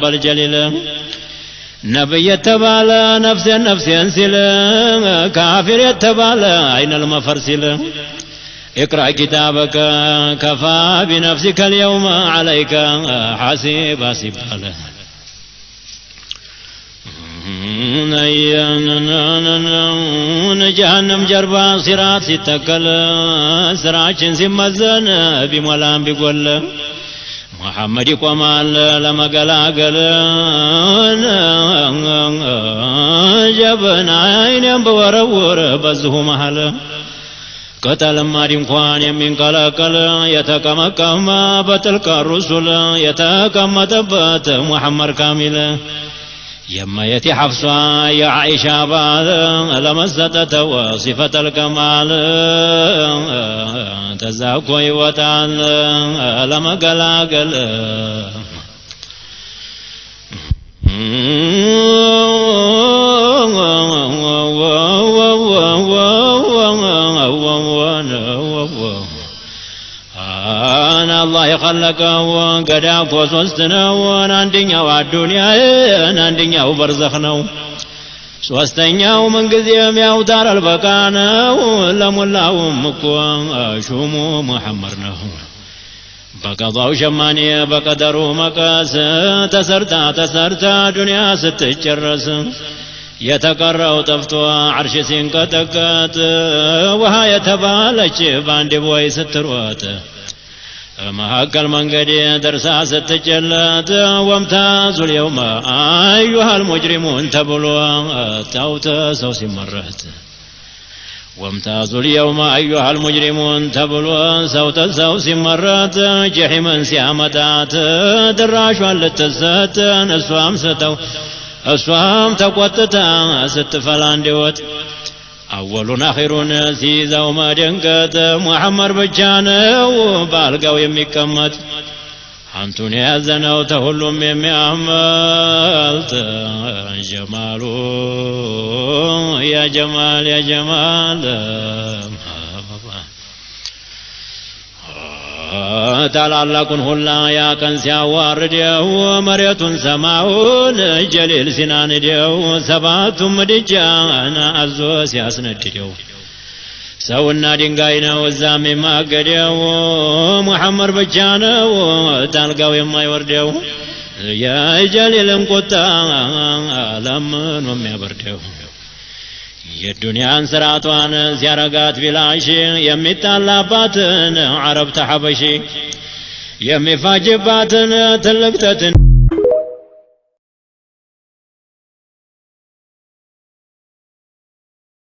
بالجليل نبي يتبالى نفسي انسل كافر يتبالى أين المفرسل اقرأ كتابك كفى بنفسك اليوم عليك حسيبا سبالا جهنم جربا صراط ستكل سراچن سمزن بمولان بقول محمد قمال لما قلاقل جبنا عين بورور بزه محل قتل مارين خوان يمين قلاقل يتكمكم بتلك الرسل يتكمتبت محمد كامل يما يتي حفصة يا عائشة بعد لما استطت وصفة الكمال تزاكوي وتعال لما قلاقل أنا الله يخلقه وقداك وسوستنا وناندنيا والدنيا ناندنيا وبرزخنا سوستنيا ومن قزيم يا ودار البكانا لمولا ومكوا شومو محمرنا بقضاو شماني بقدرو مكاس تسرتا دنيا ستجرس يتقرأ تفتوى عرش سنكتكت وها يتبالج باندي بوي ستروات مهاكل منقدي درسا ستجلت وامتاز اليوم أيها المجرمون تبلوا توت سوسي مرت وامتاز اليوم أيها المجرمون تبلوا صوت سوسي مرت جحيما سيامتات دراشوا للتزت نسوام ستو أسوام تقوتتا ستفلان ديوت أولون آخرون سيزا وما جنكت محمد بجانا وبالقاو يميكمت حانتوني أزنو تهلم يميعملت جمالو يا جمال يا جمال ታላላቁን ሁላ ያቀን ሲያዋርደው መሬቱን ሰማውን ጀሊል ሲናንደው ሰባቱም ምድጃን አዞ ሲያስነድደው ሰውና ድንጋይ ነው እዛም የማገደው ሙሐመድ ብቻ ነው ታልጋው የማይወርደው የጀሊልን ቁጣ ለምን የሚያበርደው የዱንያን ስራቷን ሲያረጋት ቢላሽ የሚጣላባትን አረብ ተሐበሺ የሚፋጅባትን ትልቅተትን